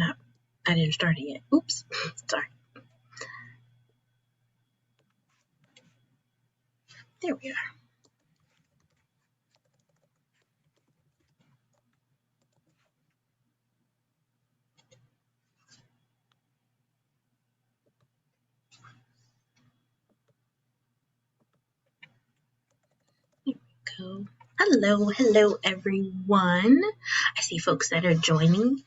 I didn't start it yet. Oops, sorry. There we are. There we go. Hello, everyone. I see folks that are joining.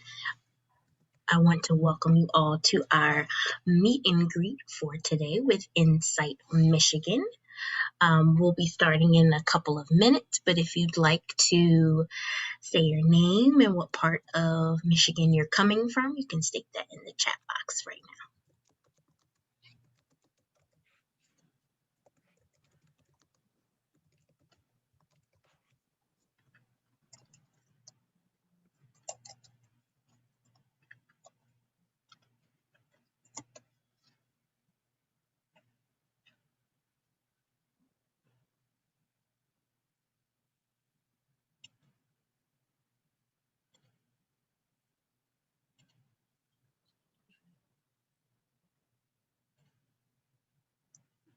I want to welcome you all to our meet and greet for today with Insight Michigan. We'll be starting in a couple of minutes, but if you'd like to say your name and what part of Michigan you're coming from, you can stick that in the chat box right now.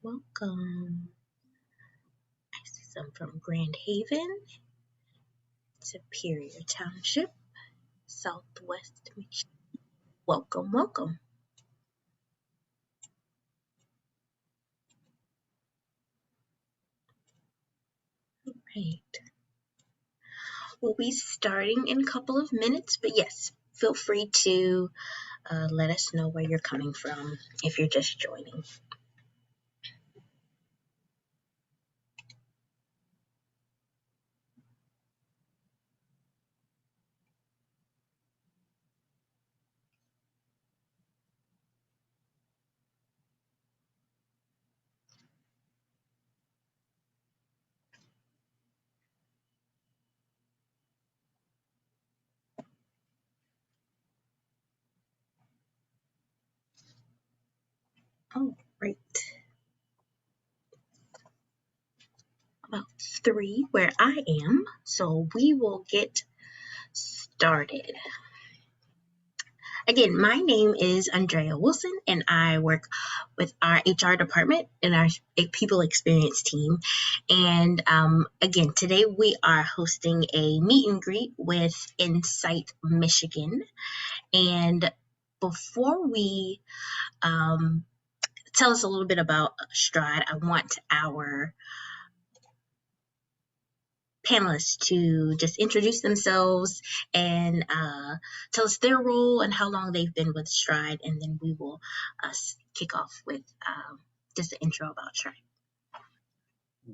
Welcome. I see some from Grand Haven, Superior Township, Southwest Michigan. Welcome. All right. We'll be starting in a couple of minutes, but yes, feel free to let us know where you're coming from if you're just joining. All right. About 3 where I am, so we will get started. Again, my name is Andrea Wilson, and I work with our HR department and our people experience team. And again, today we are hosting a meet and greet with Insight Michigan. And before we tell us a little bit about Stride, I want our panelists to just introduce themselves and tell us their role and how long they've been with Stride, and then we will kick off with just an intro about Stride.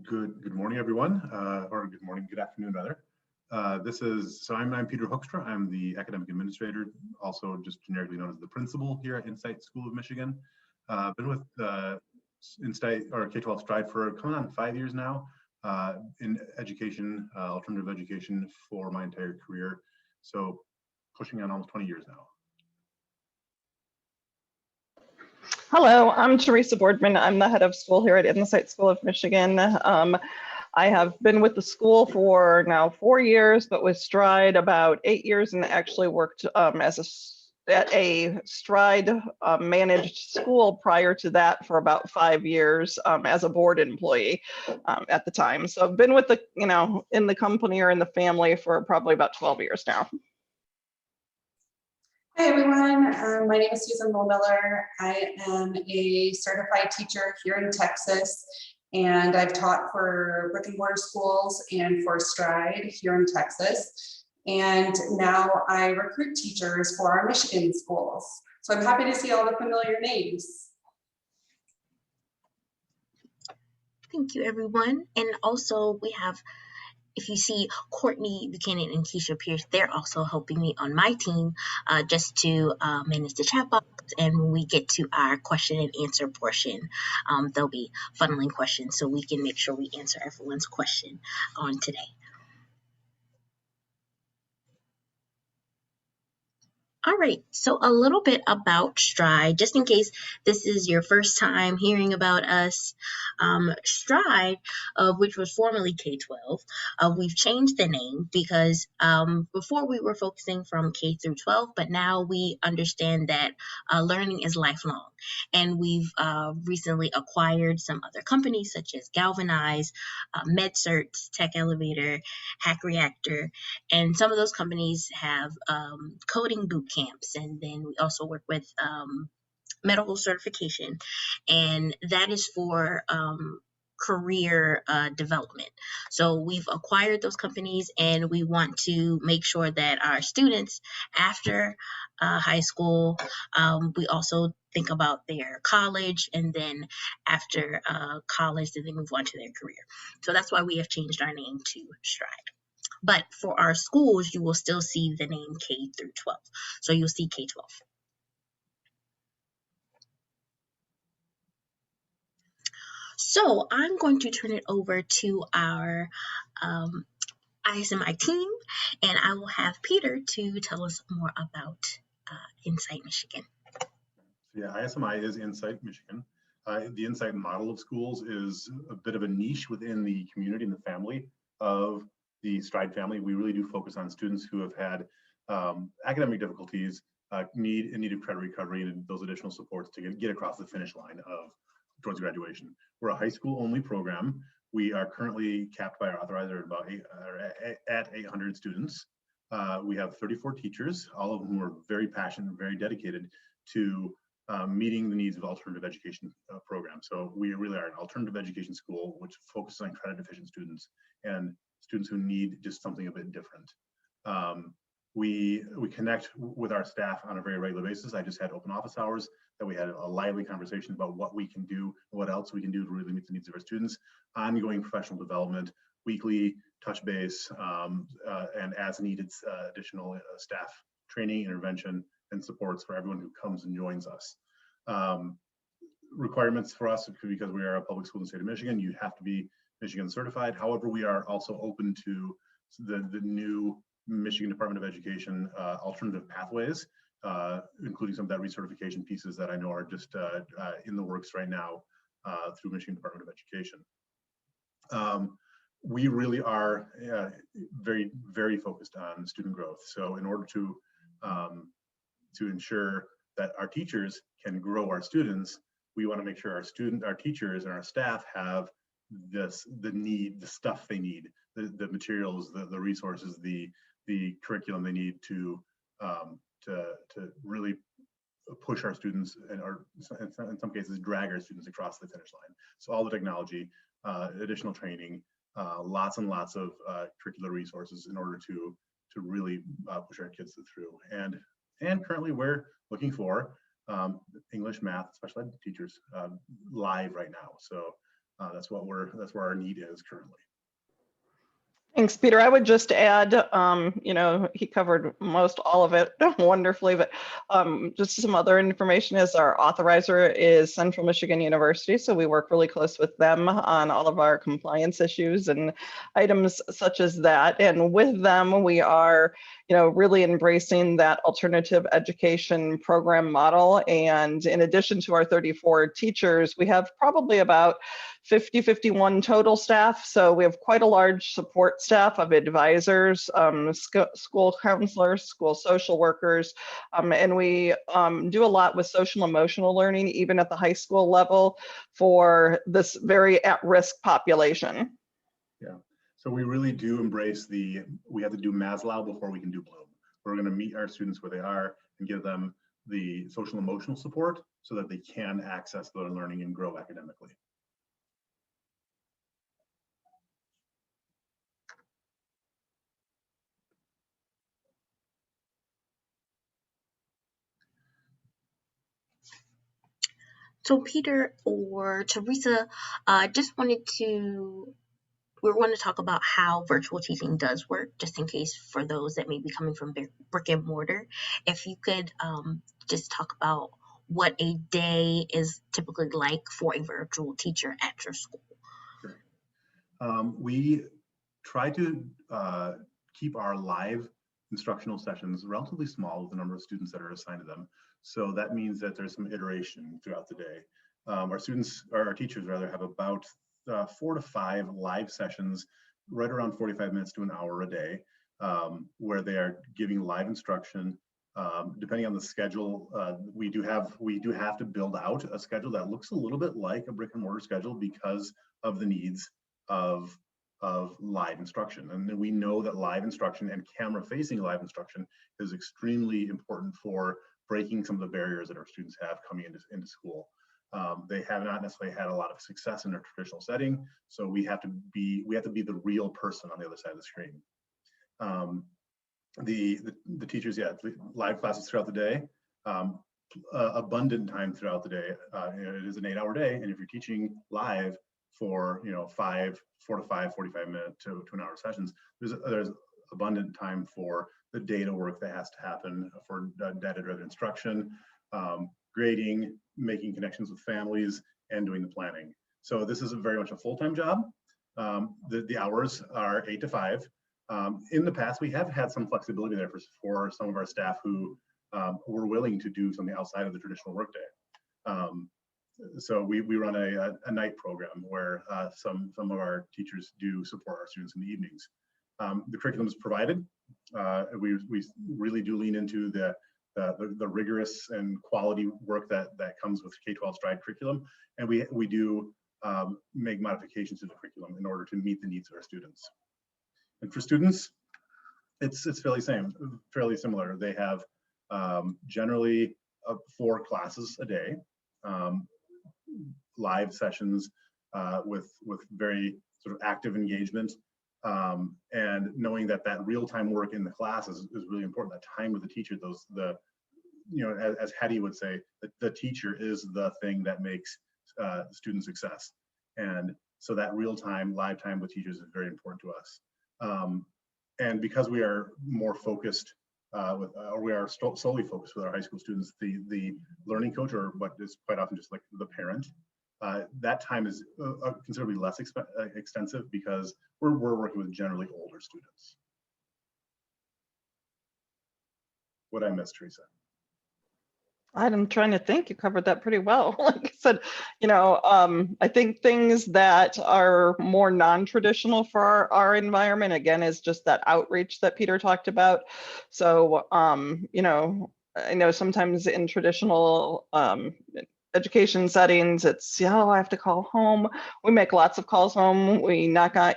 Good morning, everyone, or good afternoon, rather. I'm Peter Hoekstra. I'm the academic administrator, also just generically known as the principal here at Insight School of Michigan. Been with Insight or K12 Stride for coming on 5 years now. In education, alternative education for my entire career. So pushing on almost 20 years now. Hello, I'm Teresa Boardman. I'm the head of school here at Insight School of Michigan. I have been with the school for now 4 years, but with Stride about 8 years, and actually worked at a Stride managed school prior to that for about 5 years as a board employee at the time. So I've been with the, in the company or in the family for probably about 12 years now. Hi everyone, my name is Susan Mulmiller. I am a certified teacher here in Texas, and I've taught for brick and mortar schools and for Stride here in Texas. And now I recruit teachers for our Michigan schools. So I'm happy to see all the familiar names. Thank you, everyone. And also we have, if you see Courtney Buchanan and Keisha Pierce, they're also helping me on my team just to manage the chat box. And when we get to our question and answer portion, they'll be funneling questions so we can make sure we answer everyone's question on today. All right, so a little bit about Stride, just in case this is your first time hearing about us. Stride, which was formerly K12, we've changed the name because before we were focusing from K through 12, but now we understand that learning is lifelong. And we've recently acquired some other companies such as Galvanize, MedCerts, Tech Elevator, Hack Reactor, and some of those companies have coding boot camps, and then we also work with medical certification, and that is for career development. So we've acquired those companies, and we want to make sure that our students after high school, we also think about their college, and then after college, then they move on to their career. So that's why we have changed our name to Stride. But for our schools, you will still see the name K through 12. So you'll see K12. So I'm going to turn it over to our ISMI team, and I will have Peter to tell us more about Insight Michigan. Yeah, ISMI is Insight Michigan. The Insight model of schools is a bit of a niche within the community and the family of the Stride family. We really do focus on students who have had academic difficulties, need of credit recovery, and those additional supports to get across the finish line towards graduation. We're a high school only program. We are currently capped by our authorizer at about at 800 students. We have 34 teachers, all of whom are very passionate and very dedicated to meeting the needs of alternative education programs. So we really are an alternative education school, which focuses on credit deficient students and students who need just something a bit different. We connect with our staff on a very regular basis. I just had open office hours that we had a lively conversation about what we can do, what else we can do to really meet the needs of our students, ongoing professional development, weekly touch base, and as needed additional staff training, intervention, and supports for everyone who comes and joins us. Requirements for us, because we are a public school in the state of Michigan, you have to be Michigan certified. However, we are also open to the new Michigan Department of Education alternative pathways, including some of that recertification pieces that I know are just in the works right now through Michigan Department of Education. We really are very, very focused on student growth. So in order to ensure that our teachers can grow our students, we want to make sure our teachers and our staff have the stuff they need, the materials, the resources, the curriculum they need to really push our students and in some cases drag our students across the finish line. So all the technology, additional training, lots and lots of curricular resources in order to really push our kids through. And currently we're looking for English, math, special ed teachers live right now. So that's where our need is currently. Thanks, Peter. I would just add, he covered most all of it wonderfully, but just some other information is our authorizer is Central Michigan University. So we work really close with them on all of our compliance issues and items such as that. And with them, we are, really embracing that alternative education program model. And in addition to our 34 teachers, we have probably about 51 total staff. So we have quite a large support staff of advisors, school counselors, school social workers, and we do a lot with social emotional learning, even at the high school level for this very at-risk population. Yeah, so we really do embrace we have to do Maslow before we can do Bloom. We're going to meet our students where they are and give them the social emotional support so that they can access their learning and grow academically. So Peter or Teresa, we want to talk about how virtual teaching does work, just in case for those that may be coming from brick and mortar. If you could just talk about what a day is typically like for a virtual teacher at your school. Sure. We try to keep our live instructional sessions relatively small with the number of students that are assigned to them. So that means that there's some iteration throughout the day. Our students, or our teachers rather, have about 4 to 5 live sessions, right around 45 minutes to an hour a day, where they are giving live instruction. Depending on the schedule, we do have to build out a schedule that looks a little bit like a brick and mortar schedule because of the needs of live instruction. And we know that live instruction and camera facing live instruction is extremely important for breaking some of the barriers that our students have coming into school. They have not necessarily had a lot of success in their traditional setting, so we have to be the real person on the other side of the screen. The teachers, live classes throughout the day, abundant time throughout the day. It is an 8-hour day, and if you're teaching live for 4 to 5, 45 minute to an hour sessions, there's abundant time for the data work that has to happen, for data-driven instruction, grading, making connections with families, and doing the planning. So this is very much a full-time job. The hours are 8 to 5. In the past, we have had some flexibility there for some of our staff who were willing to do something outside of the traditional workday. So we run a night program where some of our teachers do support our students in the evenings. The curriculum is provided. We really do lean into the rigorous and quality work that comes with K12 Stride curriculum, and we do make modifications to the curriculum in order to meet the needs of our students. And for students, it's fairly similar. They have generally 4 classes a day, live sessions with very sort of active engagement, and knowing that real-time work in the class is really important. That time with the teacher, as Hetty would say, the teacher is the thing that makes student success. And so that real-time, live time with teachers is very important to us. And because we are more focused we are solely focused with our high school students, the learning coach, or what is quite often just like the parent, that time is considerably less extensive because we're working with generally older students. What I missed, Teresa? I'm trying to think. You covered that pretty well. Like I said, I think things that are more non-traditional for our environment, again, is just that outreach that Peter talked about. So, I know sometimes in traditional education settings, it's, I have to call home. We make lots of calls home. We knock on,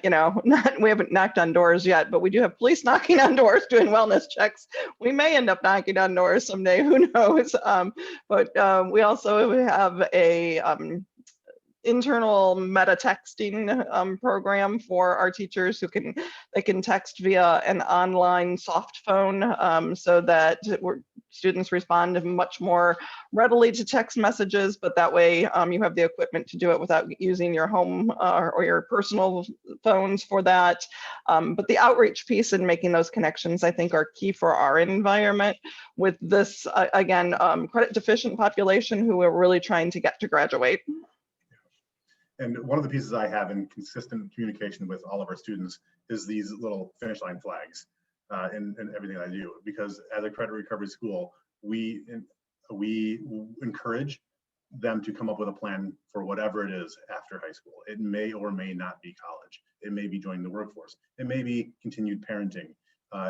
we haven't knocked on doors yet, but we do have police knocking on doors doing wellness checks. We may end up knocking on doors someday, who knows? But we also have a internal meta texting program for our teachers who can text via an online soft phone, so that students respond much more readily to text messages, but that way you have the equipment to do it without using your home or your personal phones for that. But the outreach piece and making those connections, I think, are key for our environment with this, again, credit deficient population who we're really trying to get to graduate. And one of the pieces I have in consistent communication with all of our students is these little finish line flags in everything I do, because as a credit recovery school, we encourage them to come up with a plan for whatever it is after high school. It may or may not be college. It may be joining the workforce. It may be continued parenting.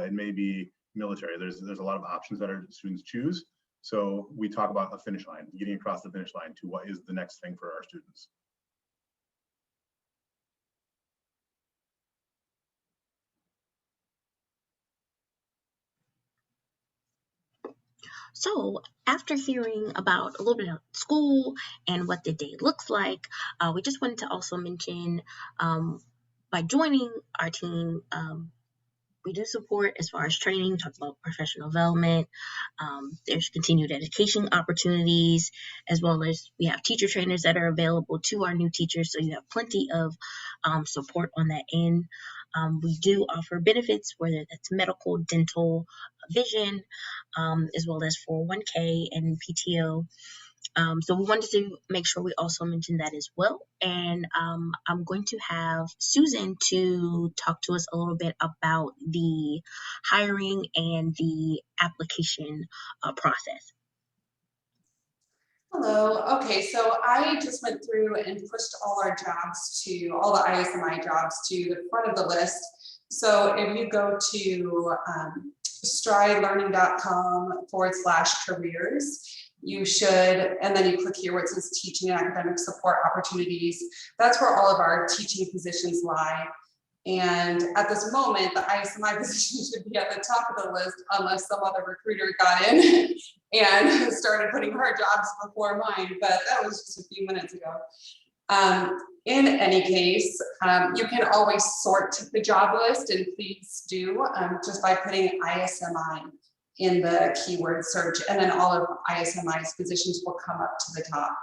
It may be military. There's a lot of options that our students choose. So we talk about a finish line, getting across the finish line to what is the next thing for our students. So after hearing about a little bit of school and what the day looks like, we just wanted to also mention, by joining our team, we do support as far as training, talk about professional development. There's continued education opportunities, as well as we have teacher trainers that are available to our new teachers. So you have plenty of support on that end. We do offer benefits, whether that's medical, dental, vision, as well as 401k and PTO. So we wanted to make sure we also mention that as well. And I'm going to have Susan to talk to us a little bit about the hiring and the application process. Hello. Okay, so I just went through and pushed all the ISMI jobs to the front of the list. So if you go to stridelearning.com/careers, you should, and then you click here where it says teaching and academic support opportunities. That's where all of our teaching positions lie. And at this moment, the ISMI position should be at the top of the list unless some other recruiter got in and started putting her jobs before mine, but that was just a few minutes ago. In any case, you can always sort the job list, and please do, just by putting ISMI in the keyword search, and then all of ISMI's positions will come up to the top.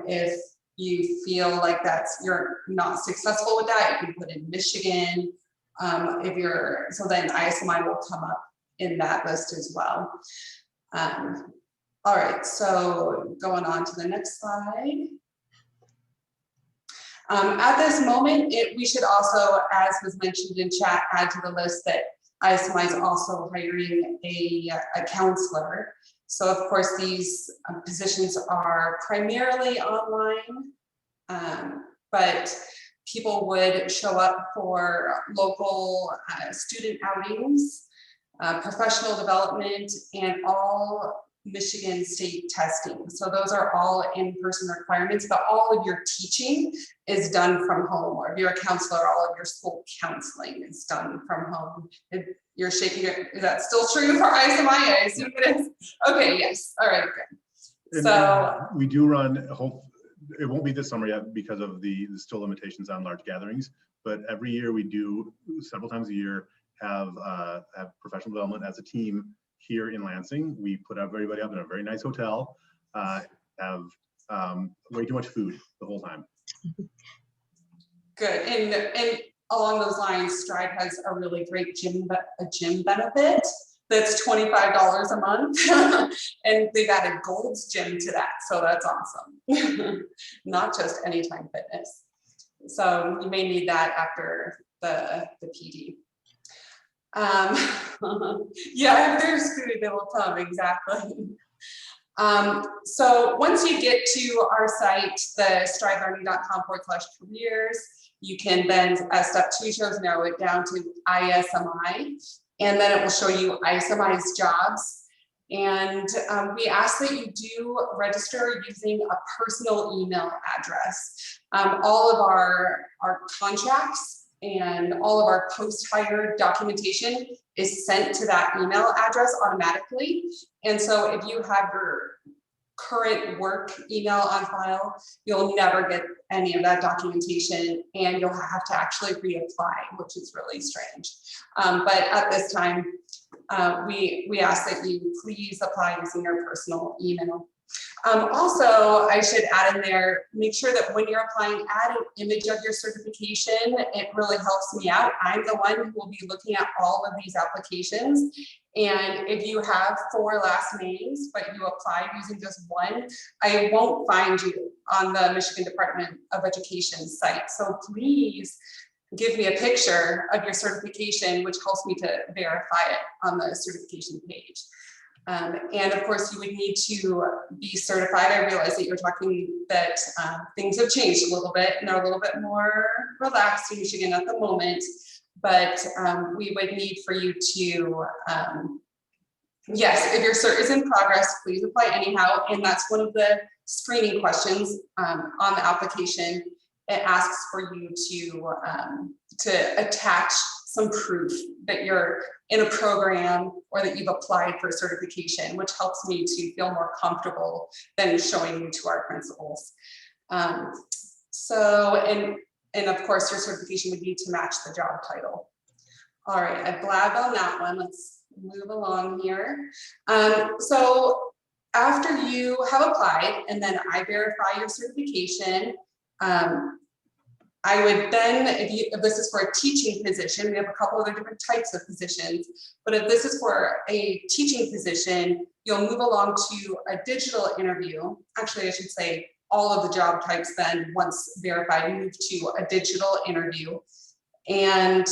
If you feel like you're not successful with that, you can put in Michigan. So then ISMI will come up in that list as well. All right, so going on to the next slide. At this moment, we should also, as was mentioned in chat, add to the list that ISMI is also hiring a counselor. So of course, these positions are primarily online, but people would show up for local student outings, professional development, and all Michigan state testing. So those are all in-person requirements, but all of your teaching is done from home. Or if you're a counselor, all of your school counseling is done from home. You're shaking it. Is that still true for ISMI? I assume it is. Okay, yes. All right, good. So we do run, it won't be this summer yet because of the still limitations on large gatherings, but every year we do, several times a year, have professional development as a team here in Lansing. We put everybody up in a very nice hotel, have way too much food the whole time. Good, and along those lines, Stride has a really great gym benefit that's $25 a month, and they've added Gold's Gym to that, so that's awesome. Not just Anytime Fitness. So you may need that after the PD. Yeah, if there's food, they will come, exactly. So once you get to our site, the stridelearning.com/careers, you can then, as step 2 shows, narrow it down to ISMI, and then it will show you ISMI's jobs. And we ask that you do register using a personal email address. All of our contracts and all of our post-hire documentation is sent to that email address automatically. And so if you have your current work email on file, you'll never get any of that documentation, and you'll have to actually reapply, which is really strange. But at this time, we ask that you please apply using your personal email. Also, I should add in there, make sure that when you're applying, add an image of your certification. It really helps me out. I'm the one who will be looking at all of these applications. And if you have 4 last names, but you applied using just one, I won't find you on the Michigan Department of Education site. So please give me a picture of your certification, which helps me to verify it on the certification page. And of course, you would need to be certified. I realize that you're talking that things have changed a little bit and are a little bit more relaxed in Michigan at the moment, but we would need for you to, yes, if your cert is in progress, please apply anyhow. And that's one of the screening questions on the application. It asks for you to attach some proof that you're in a program or that you've applied for certification, which helps me to feel more comfortable than showing you to our principals. And of course, your certification would need to match the job title. All right, I blabbed on that one. Let's move along here. So after you have applied and then I verify your certification, I would then, if this is for a teaching position, we have a couple other different types of positions, but if this is for a teaching position, you'll move along to a digital interview. Actually, I should say all of the job types then, once verified, move to a digital interview. And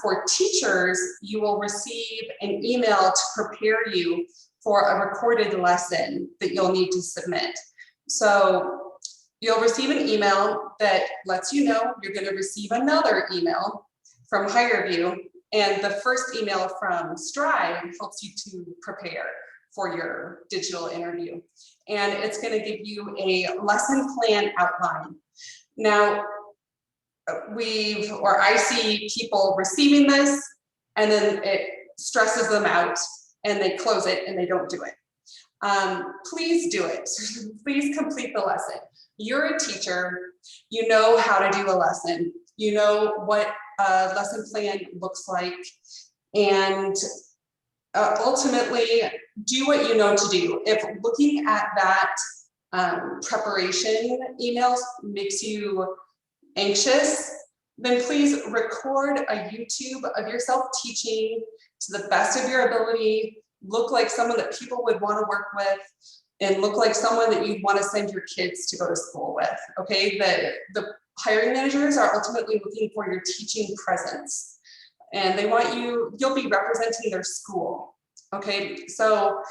for teachers, you will receive an email to prepare you for a recorded lesson that you'll need to submit. So you'll receive an email that lets you know you're going to receive another email from HireVue, and the first email from Stride helps you to prepare for your digital interview. And it's going to give you a lesson plan outline. Now, I see people receiving this, and then it stresses them out, and they close it and they don't do it. Please do it. Please complete the lesson. You're a teacher, you know how to do a lesson, you know what a lesson plan looks like, and ultimately do what you know to do. If looking at that preparation emails makes you anxious, then please record a YouTube of yourself teaching to the best of your ability, look like someone that people would want to work with, and look like someone that you'd want to send your kids to go to school with, okay? The hiring managers are ultimately looking for your teaching presence, and they want you'll be representing their school, okay? So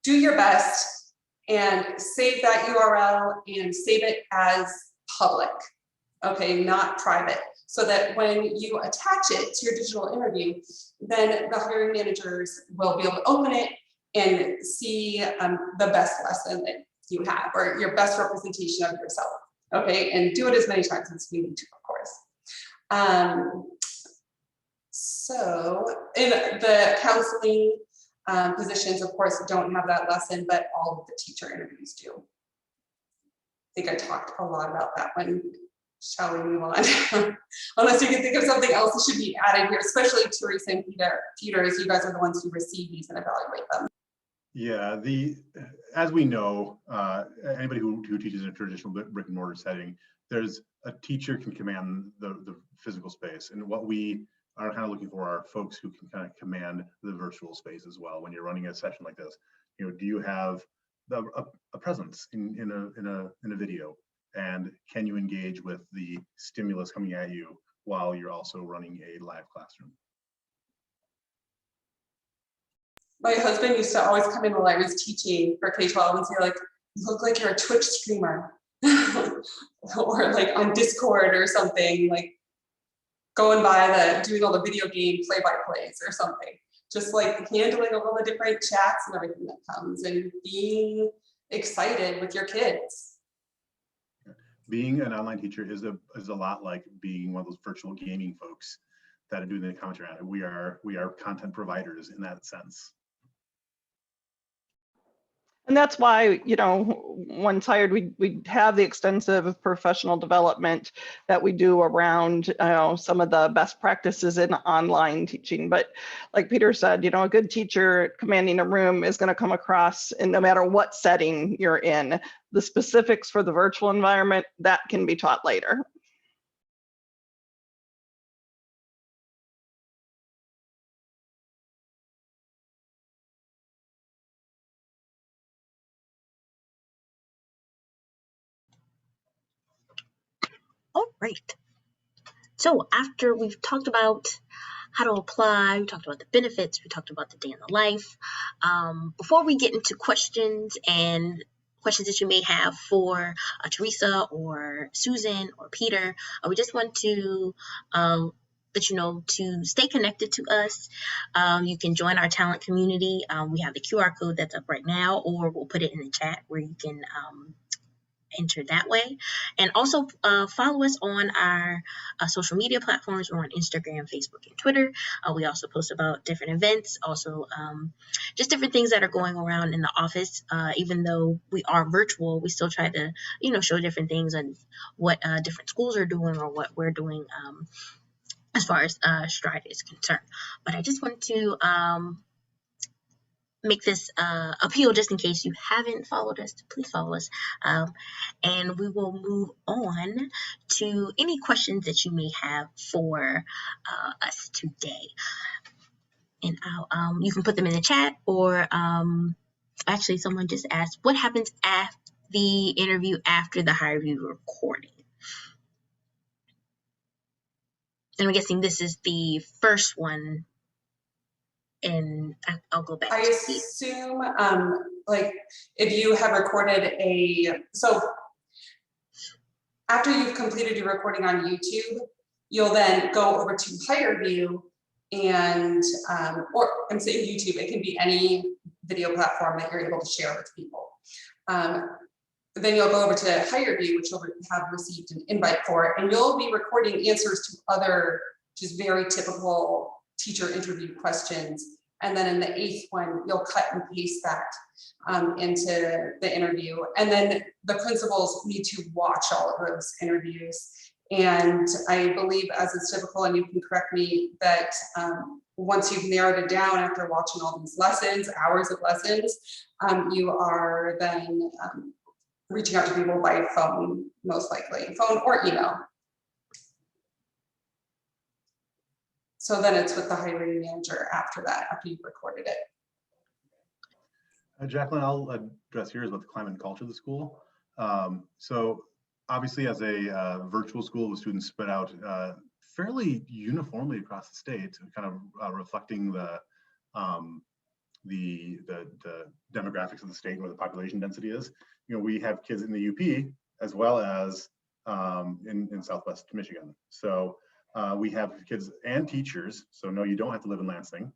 do your best and save that URL and save it as public, okay, not private, so that when you attach it to your digital interview, then the hiring managers will be able to open it and see the best lesson that you have, or your best representation of yourself, okay? And do it as many times as you need to, of course. So in the counseling positions, of course, don't have that lesson, but all of the teacher interviews do. I think I talked a lot about that one. Shall we move on? Unless you can think of something else that should be added here, especially Teresa and Peter, as you guys are the ones who receive these and evaluate them. Yeah, as we know, anybody who teaches in a traditional brick and mortar setting, there's a teacher can command the physical space, and what we are kind of looking for are folks who can kind of command the virtual space as well. When you're running a session like this, you know, do you have a presence in a video, and can you engage with the stimulus coming at you while you're also running a live classroom? My husband used to always come in while I was teaching for K12 and say, like, you look like you're a Twitch streamer or like on Discord or something, like going by doing all the video game play-by-plays or something. Just like handling all the different chats and everything that comes, and being excited with your kids. Being an online teacher is a lot like being one of those virtual gaming folks that are doing the commentary on it. We are content providers in that sense. And that's why, you know, once hired, we have the extensive professional development that we do around, you know, some of the best practices in online teaching. But like Peter said, you know, a good teacher commanding a room is going to come across in no matter what setting you're in. The specifics for the virtual environment, that can be taught later. All right. So after we've talked about how to apply, we talked about the benefits, we talked about the day in the life. Before we get into questions that you may have for Teresa or Susan or Peter, we just want to let you know to stay connected to us. You can join our talent community. We have the QR code that's up right now, or we'll put it in the chat where you can enter that way. And also follow us on our social media platforms. We're on Instagram, Facebook, and Twitter. We also post about different events, also just different things that are going around in the office. Even though we are virtual, we still try to, you know, show different things and what different schools are doing or what we're doing as far as Stride is concerned. But I just want to make this appeal just in case you haven't followed us. Please follow us. And we will move on to any questions that you may have for us today. And you can put them in the chat, or actually someone just asked, what happens after the interview after the higher view recording? And I'm guessing this is the first one, and I'll go back I to assume, like, if you have recorded so after you've completed your recording on YouTube, you'll then go over to Higher View and, or I'm saying YouTube, it can be any video platform that you're able to share with people. Then you'll go over to Higher View, which you'll have received an invite for, and you'll be recording answers to other just very typical teacher interview questions. And then in the 8th one, you'll cut and paste that into the interview. And then the principals need to watch all of those interviews. And I believe, as is typical, and you can correct me, that once you've narrowed it down after watching all these lessons, hours of lessons, you are then reaching out to people by phone, most likely, phone or email. So then it's with the hiring manager after that, after you've recorded it. Jacqueline, I'll address yours about the climate and culture of the school. So obviously, as a virtual school with students spread out fairly uniformly across the state, kind of reflecting the demographics of the state and where the population density is. You know, we have kids in the UP as well as in Southwest Michigan. So we have kids and teachers. So no, you don't have to live in Lansing.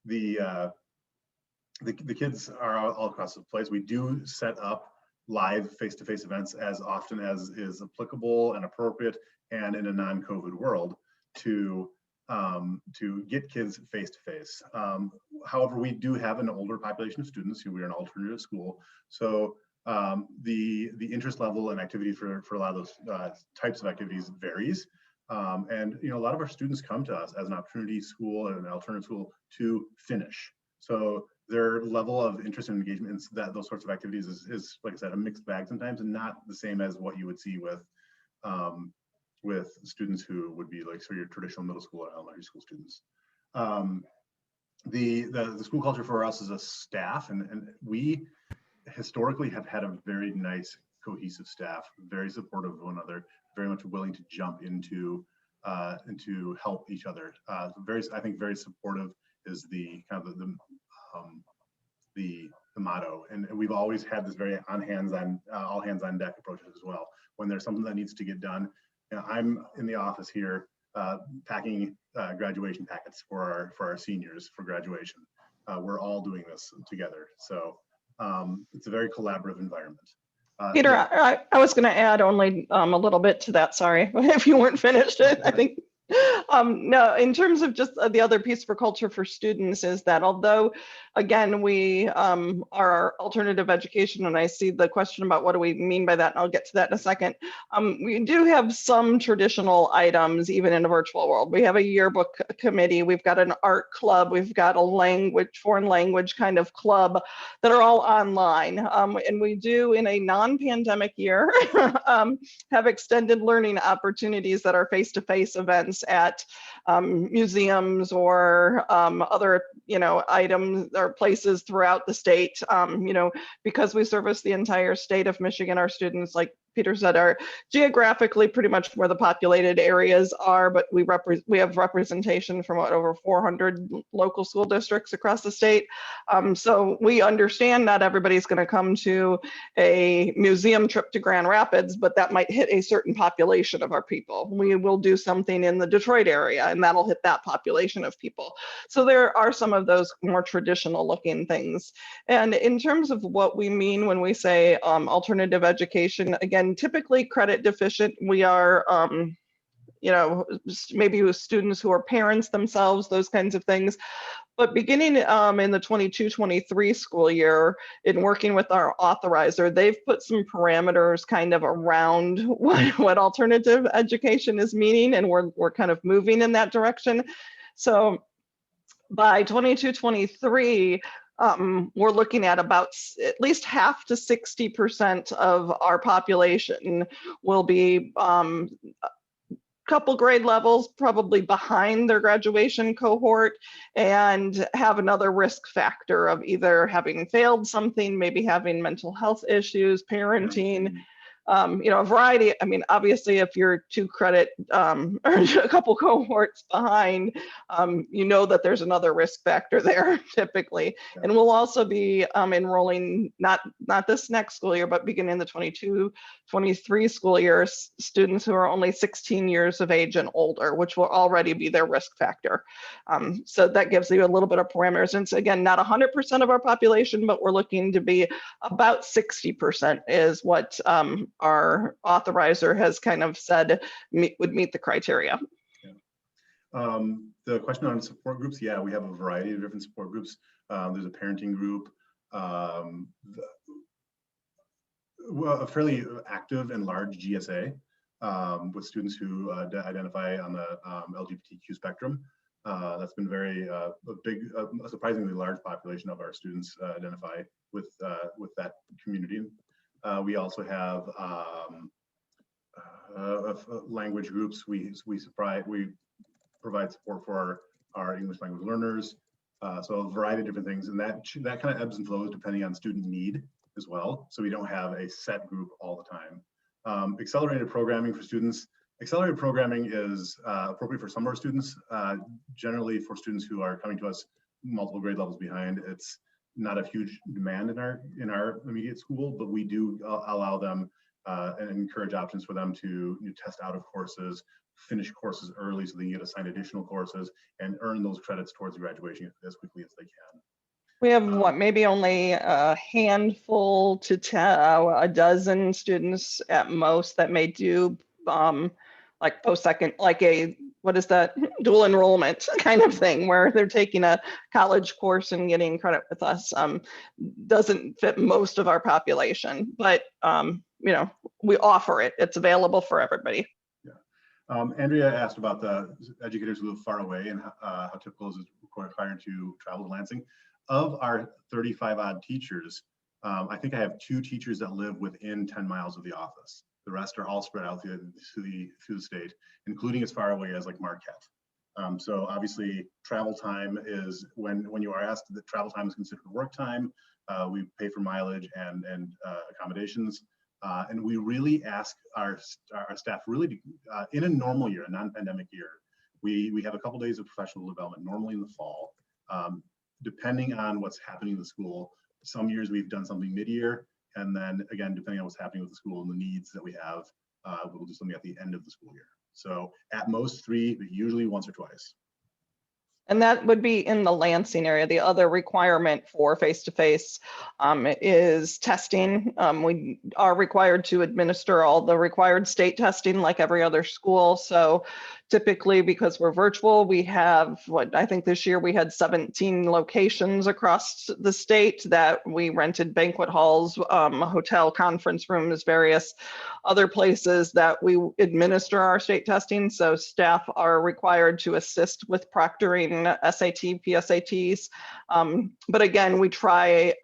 The kids are all across the place. We do set up live face-to-face events as often as is applicable and appropriate, and in a non-COVID world to get kids face-to-face. However, we do have an older population of students who we are an alternative school. So the interest level and activity for a lot of those types of activities varies. And you know, a lot of our students come to us as an opportunity school and an alternative school to finish. So their level of interest and engagement in those sorts of activities is, like I said, a mixed bag sometimes, and not the same as what you would see with students who would be like sort of your traditional middle school or elementary school students. The school culture for us is a staff, and we historically have had a very nice cohesive staff, very supportive of one another, very much willing to jump into and to help each other. I think very supportive is the kind of the motto, and we've always had this very all hands on deck approach as well. When there's something that needs to get done, you know, I'm in the office here packing graduation packets for our seniors for graduation. We're all doing this together, so it's a very collaborative environment. Peter, I was going to add only a little bit to that. Sorry, if you weren't finished. I think no, in terms of just the other piece for culture for students is that although, again, we are alternative education, and I see the question about what do we mean by that, and I'll get to that in a second. We do have some traditional items even in a virtual world. We have a yearbook committee, we've got an art club, we've got a foreign language kind of club that are all online. And we do, in a non-pandemic year, have extended learning opportunities that are face-to-face events at museums or other, items or places throughout the state. Because we service the entire state of Michigan, our students, like Peter said, are geographically pretty much where the populated areas are, but we have representation from over 400 local school districts across the state. So we understand not everybody's going to come to a museum trip to Grand Rapids, but that might hit a certain population of our people. We will do something in the Detroit area, and that'll hit that population of people. So there are some of those more traditional looking things. And in terms of what we mean when we say alternative education, again, typically credit deficient. We are, maybe with students who are parents themselves, those kinds of things. But beginning in the 22-23 school year, in working with our authorizer, they've put some parameters kind of around what alternative education is meaning, and we're kind of moving in that direction. So by 22-23, we're looking at about at least half to 60% of our population will be couple grade levels probably behind their graduation cohort and have another risk factor of either having failed something, maybe having mental health issues, parenting, a variety. I mean, obviously, if you're 2 credit or a couple cohorts behind, that there's another risk factor there typically. Yeah. And we'll also be enrolling not this next school year, but beginning the 22-23 school year, students who are only 16 years of age and older, which will already be their risk factor. So that gives you a little bit of parameters. And it's, again, not 100% of our population, but we're looking to be about 60% is what our authorizer has kind of said would meet the criteria. Yeah. The question on support groups, yeah, we have a variety of different support groups. There's a parenting group, a fairly active and large GSA with students who identify on the LGBTQ spectrum. That's been a surprisingly large population of our students identify with that community. We also have language groups. We provide support for our English language learners. So a variety of different things, and that kind of ebbs and flows depending on student need as well. So we don't have a set group all the time. Accelerated programming for students. Accelerated programming is appropriate for some of our students. Generally, for students who are coming to us multiple grade levels behind, it's not a huge demand in our immediate school, but we do allow them and encourage options for them to test out of courses, finish courses early so they can get assigned additional courses and earn those credits towards graduation as quickly as they can. We have maybe only a handful to a dozen students at most that may do like post-second, like what is that, dual enrollment kind of thing, where they're taking a college course and getting credit with us. Doesn't fit most of our population, but we offer it. It's available for everybody. Yeah. Andrea asked about the educators who live far away and how typical is it required to travel to Lansing. Of our 35 odd teachers, I think I have 2 teachers that live within 10 miles of the office. The rest are all spread out through the state, including as far away as like Marquette. So obviously travel time is when you are asked that travel time is considered work time. We pay for mileage and accommodations. And we really ask our staff really in a normal year, a non-pandemic year, we have a couple days of professional development normally in the fall. Depending on what's happening in the school, some years we've done something mid-year, and then again, depending on what's happening with the school and the needs that we have, we'll do something at the end of the school year. So at most 3, but usually once or twice. And that would be in the Lansing area. The other requirement for face-to-face is testing. We are required to administer all the required state testing like every other school. So typically, because we're virtual, we have I think this year we had 17 locations across the state that we rented banquet halls, hotel conference rooms, various other places that we administer our state testing. So staff are required to assist with proctoring SAT, PSATs. But again, we try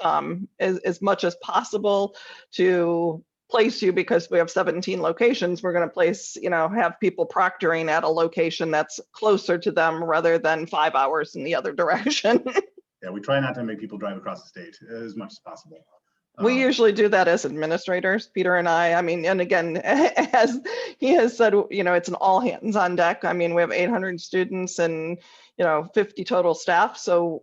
as much as possible to place you, because we have 17 locations, we're going to place, have people proctoring at a location that's closer to them rather than 5 hours in the other direction. Yeah, we try not to make people drive across the state as much as possible. We usually do that as administrators, Peter and I mean, and again, as he has said, it's an all hands on deck. I mean, we have 800 students and, 50 total staff. So,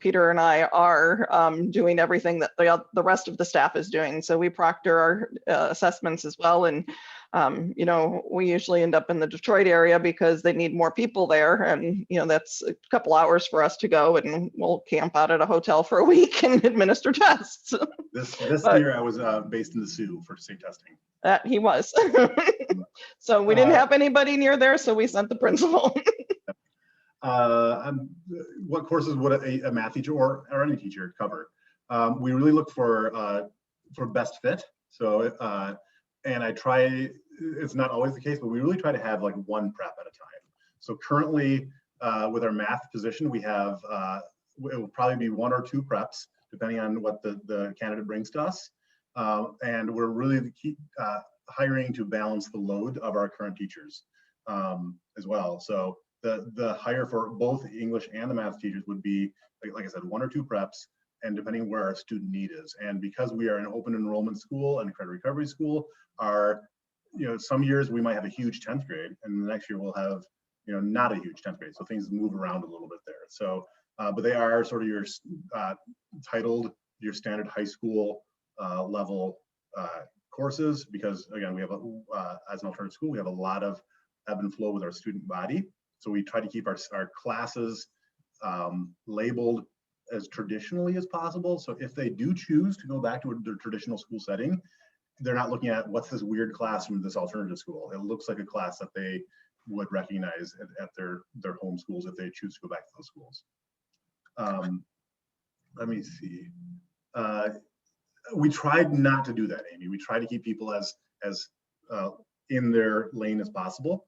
Peter and I are doing everything that the rest of the staff is doing. So we proctor our assessments as well. And, we usually end up in the Detroit area because they need more people there. And, that's a couple hours for us to go, and we'll camp out at a hotel for a week and administer tests. This year I was based in the Sioux for state testing. He was. So we didn't have anybody near there, so we sent the principal. What courses would a math teacher or any teacher cover? We really look for best fit. So, and I try, it's not always the case, but we really try to have like one prep at a time. So currently with our math position, we have, it will probably be 1 or 2 preps, depending on what the candidate brings to us. And we're really hiring to balance the load of our current teachers as well. So the hire for both English and the math teachers would be, like I said, 1 or 2 preps, and depending where our student need is. And because we are an open enrollment school and a credit recovery school, some years we might have a huge 10th grade, and the next year we'll have, not a huge 10th grade. So things move around a little bit there. So, but they are sort of your titled, your standard high school level courses, because again, we have as an alternative school, we have a lot of ebb and flow with our student body. So we try to keep our classes labeled as traditionally as possible. So if they do choose to go back to their traditional school setting, they're not looking at what's this weird class from this alternative school. It looks like a class that they would recognize at their home schools if they choose to go back to those schools. Let me see. We tried not to do that, Amy. We try to keep people as in their lane as possible,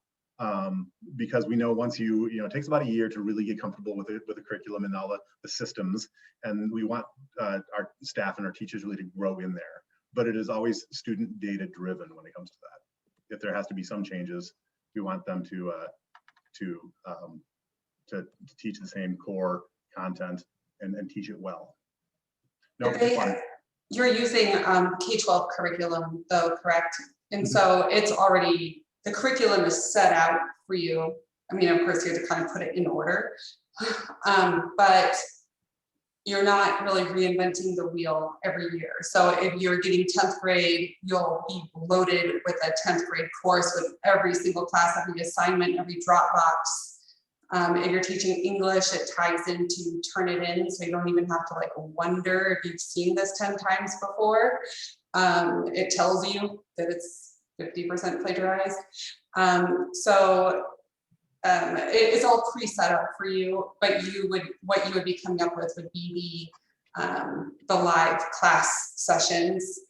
because we know once it takes about a year to really get comfortable with the curriculum and all the systems, and we want our staff and our teachers really to grow in there. But it is always student data driven when it comes to that. If there has to be some changes, we want them to teach the same core content and teach it well. No, you're using K12 curriculum though, correct? And so it's already, the curriculum is set out for you. I mean, of course you have to kind of put it in order, but you're not really reinventing the wheel every year. So if you're getting 10th grade, you'll be loaded with a 10th grade course with every single class, every assignment, every Dropbox. If you're teaching English, it ties into Turnitin, so you don't even have to wonder if you've seen this 10 times before. It tells you that it's 50% plagiarized. It's all pre-set up for you, but what you would be coming up with would be the live class sessions,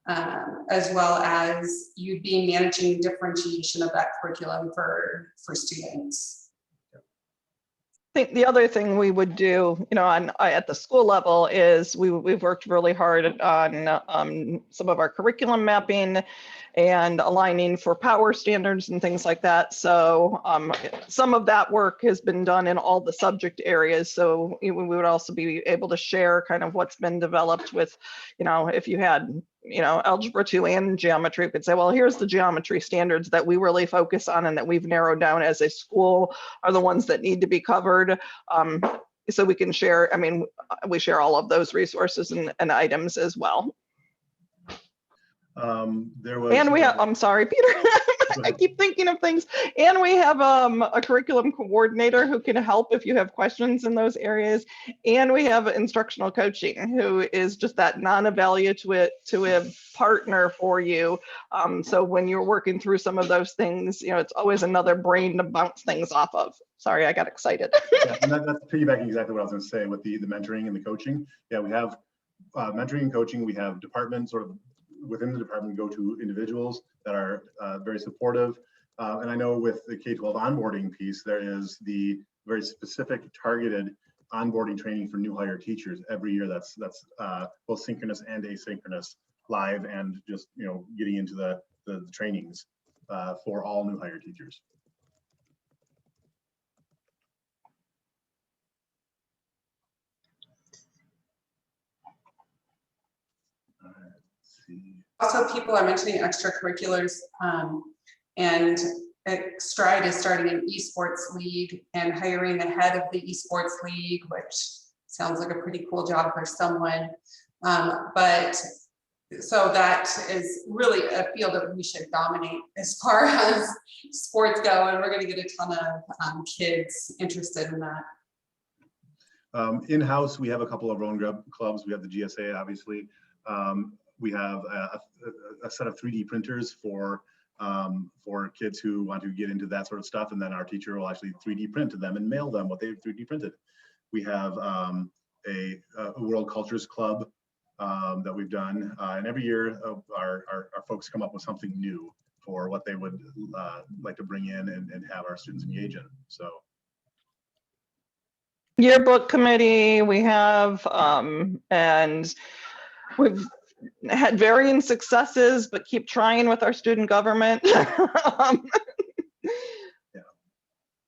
as well as you'd be managing differentiation of that curriculum for students. I think the other thing we would do, at the school level is we've worked really hard on some of our curriculum mapping and aligning for power standards and things like that. So some of that work has been done in all the subject areas. So we would also be able to share kind of what's been developed with, if you had algebra 2 and geometry, we could say, well, here's the geometry standards that we really focus on and that we've narrowed down as a school are the ones that need to be covered. So we can share, we share all of those resources and items as well. I'm sorry, Peter. I keep thinking of things. And we have a curriculum coordinator who can help if you have questions in those areas. And we have instructional coaching, who is just that non-evaluative partner for you. So when you're working through some of those things, it's always another brain to bounce things off of. Sorry, I got excited. Yeah, and that's piggybacking exactly what I was going to say with the mentoring and the coaching. Yeah, we have mentoring and coaching. We have departments sort of within the department go to individuals that are very supportive. And I know with the K12 onboarding piece, there is the very specific targeted onboarding training for new hire teachers every year. That's both synchronous and asynchronous, live, and just getting into the trainings for all new hire teachers. Also, people are mentioning extracurriculars, and Stride is starting an esports league and hiring the head of the esports league, which sounds like a pretty cool job for someone. But so that is really a field that we should dominate as far as sports go, and we're going to get a ton of kids interested in that. In-house, we have a couple of our own clubs. We have the GSA, obviously. We have a set of 3D printers for kids who want to get into that sort of stuff, and then our teacher will actually 3D print to them and mail them what they've 3D printed. We have a World Cultures Club that we've done, and every year our folks come up with something new for what they would like to bring in and have our students engage in. So Yearbook committee we have, and we've had varying successes, but keep trying with our student government. Um,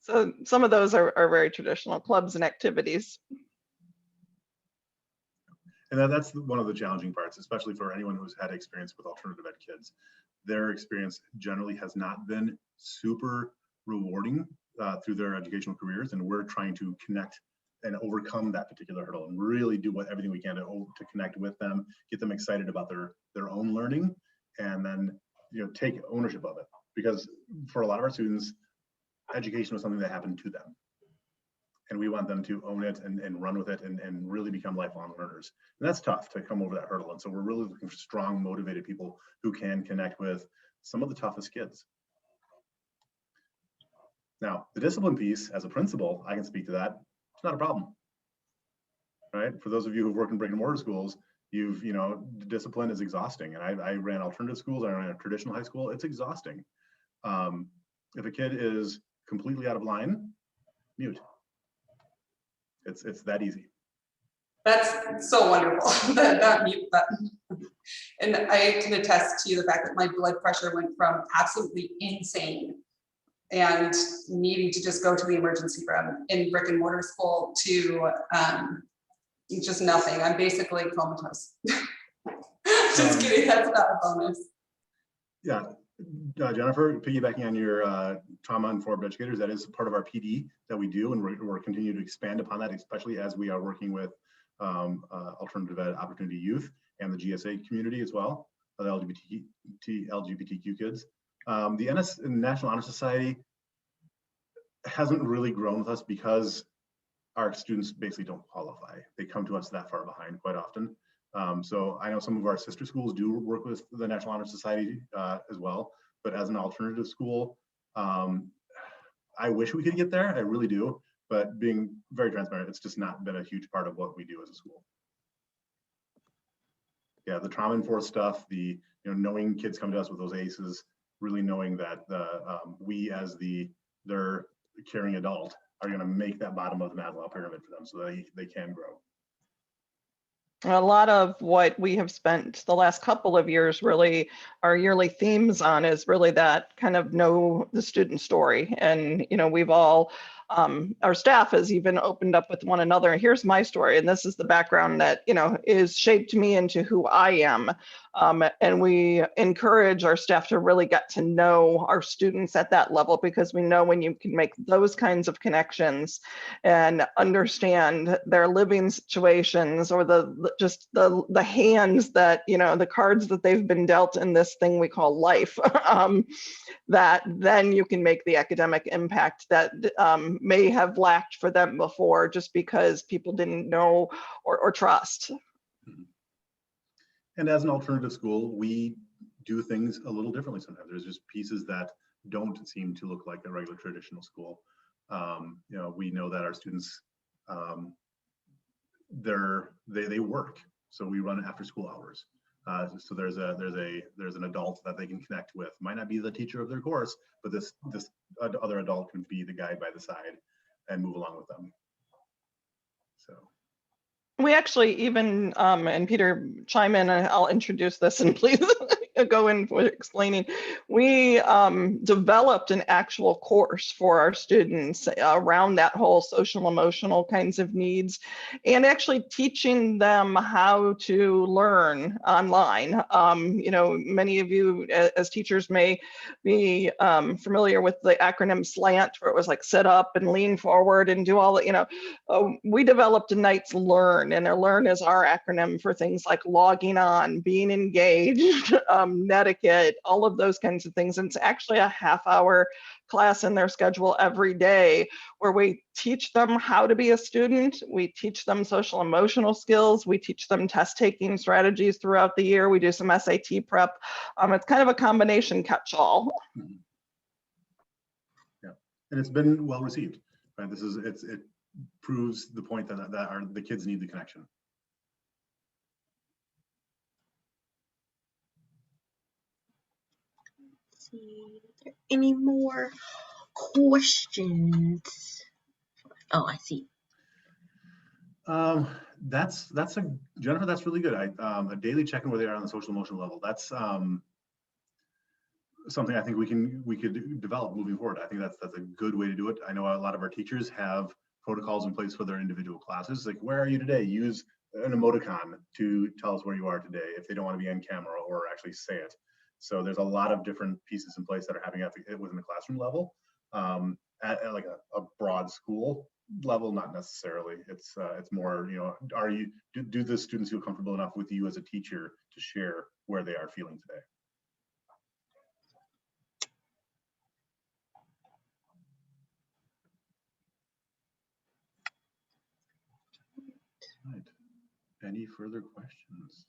So some of those are very traditional clubs and activities. And that's one of the challenging parts, especially for anyone who's had experience with alternative ed kids. Their experience generally has not been super rewarding through their educational careers, and we're trying to connect and overcome that particular hurdle and really do everything we can to connect with them, get them excited about their own learning, and then take ownership of it. Because for a lot of our students, education was something that happened to them. And we want them to own it and run with it and really become lifelong learners. And that's tough to come over that hurdle. And so we're really looking for strong, motivated people who can connect with some of the toughest kids. Now, the discipline piece, as a principal, I can speak to that. It's not a problem, right? For those of you who've worked in brick and mortar schools, discipline is exhausting. And I ran alternative schools, I ran a traditional high school. It's exhausting. If a kid is completely out of line, mute. It's that easy. That's so wonderful, that mute button. And I can attest to the fact that my blood pressure went from absolutely insane and needing to just go to the emergency room in brick and mortar school to just nothing. I'm basically comatose. Just kidding, that's not a bonus. Yeah, Jennifer, piggybacking on your trauma-informed educators, that is part of our PD that we do, and we're continuing to expand upon that, especially as we are working with alternative ed opportunity youth and the GSA community as well, the LGBTQ kids. The National Honor Society hasn't really grown with us because our students basically don't qualify. They come to us that far behind quite often. So I know some of our sister schools do work with the National Honor Society as well, but as an alternative school, I wish we could get there, I really do, but being very transparent, it's just not been a huge part of what we do as a school. Yeah, the trauma-informed stuff, the knowing kids come to us with those ACEs, really knowing that we as their caring adult are going to make that bottom of the Maslow pyramid for them so that they can grow. A lot of what we have spent the last couple of years, really our yearly themes on, is really that kind of know the student story. And we've all our staff has even opened up with one another. Here's my story, and this is the background that is shaped me into who I am. And we encourage our staff to really get to know our students at that level, because we know when you can make those kinds of connections and understand their living situations, or just the hands that the cards that they've been dealt in this thing we call life, that then you can make the academic impact that may have lacked for them before, just because people didn't know or trust. And as an alternative school, we do things a little differently sometimes. There's just pieces that don't seem to look like a regular traditional school. We know that our students, they work, so we run after school hours. So there's an adult that they can connect with. Might not be the teacher of their course, but this other adult can be the guide by the side and move along with them. So we actually even, and Peter, chime in and I'll introduce this, and please go in for explaining. We developed an actual course for our students around that whole social emotional kinds of needs, and actually teaching them how to learn online. Many of you as teachers may be familiar with the acronym SLANT, where it was like sit up and lean forward and do all that. We developed a Knight's Learn, and a Learn is our acronym for things like logging on, being engaged, netiquette, all of those kinds of things. And it's actually a half-hour class in their schedule every day, where we teach them how to be a student. We teach them social emotional skills. We teach them test taking strategies throughout the year. We do some SAT prep. It's kind of a combination catch-all. Yeah, and it's been well received. Right? It proves the point that the kids need the connection. Let's see, are there any more questions? Oh, I see. That's Jennifer, that's really good. A daily check-in where they are on the social emotional level. That's something I think we could develop moving forward. I think that's a good way to do it. I know a lot of our teachers have protocols in place for their individual classes. Like, where are you today? Use an emoticon to tell us where you are today if they don't want to be on camera or actually say it. So there's a lot of different pieces in place that are happening within the classroom level. At like a broad school level, not necessarily. It's more, you know, do the students feel comfortable enough with you as a teacher to share where they are feeling today? Right. Any further questions?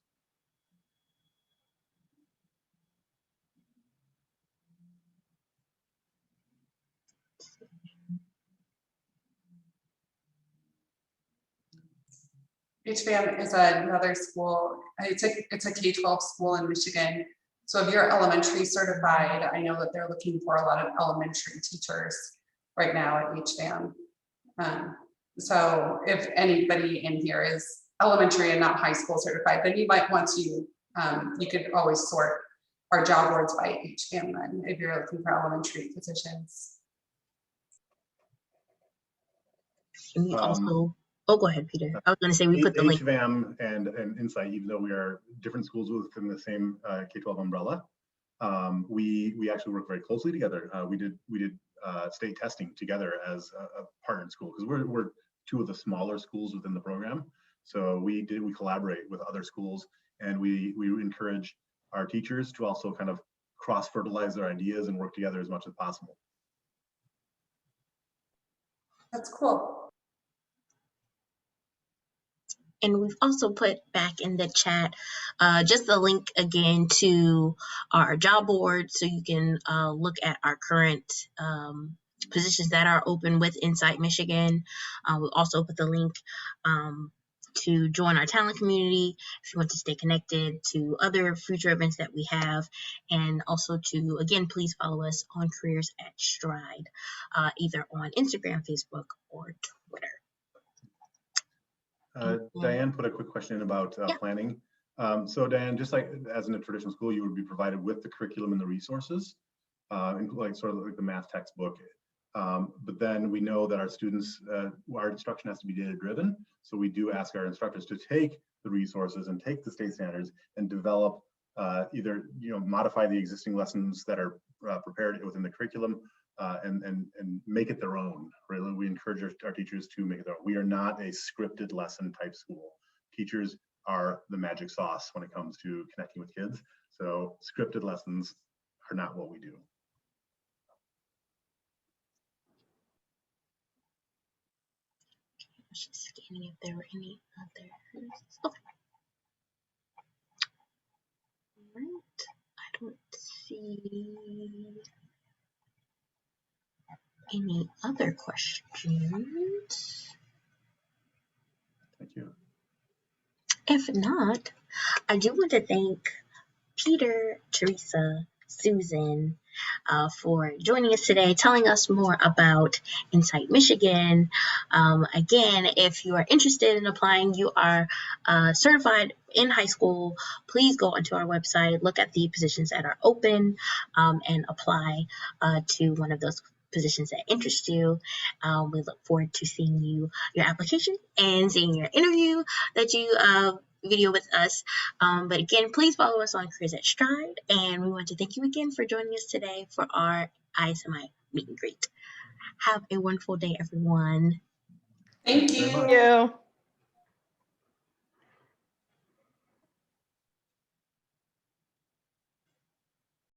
HVAM is another school. It's a K12 school in Michigan. So if you're elementary certified, I know that they're looking for a lot of elementary teachers right now at HVAM. So if anybody in here is elementary and not high school certified, then you might want to, you could always sort our job boards by HVAM then if you're looking for elementary positions. And we also, oh, go ahead, Peter. I was going to say we put the link. HVAM and Insight, even though we are different schools within the same K12 umbrella, we actually work very closely together. We did state testing together as a partnered school because we're two of the smaller schools within the program. So we collaborate with other schools, and we encourage our teachers to also kind of cross-fertilize their ideas and work together as much as possible. That's cool. And we've also put back in the chat just the link again to our job board so you can look at our current positions that are open with Insight Michigan. We'll also put the link to join our talent community if you want to stay connected to other future events that we have, and also to, again, please follow us on Careers at Stride, either on Instagram, Facebook, or Twitter. Diane put a quick question in about planning. So Diane, just like as in a traditional school, you would be provided with the curriculum and the resources, like sort of like the math textbook. But then we know that our students, our instruction has to be data driven. So we do ask our instructors to take the resources and take the state standards and develop either, you know, modify the existing lessons that are prepared within the curriculum and make it their own. Really, we encourage our teachers to make it their own. We are not a scripted lesson type school. Teachers are the magic sauce when it comes to connecting with kids. So scripted lessons are not what we do. Just scanning if there were any others. Okay. All right. I don't see any other questions. Thank you. If not, I do want to thank Peter, Teresa, Susan, for joining us today, telling us more about Insight Michigan. Again, if you are interested in applying, you are certified in high school, please go onto our website, look at the positions that are open, and apply to one of those positions that interest you. We look forward to seeing your application and seeing your interview that you video with us. But again, please follow us on Careers at Stride, and we want to thank you again for joining us today for our ISMI meet and greet. Have a wonderful day, everyone. Thank Thanks very you. much. Thank you.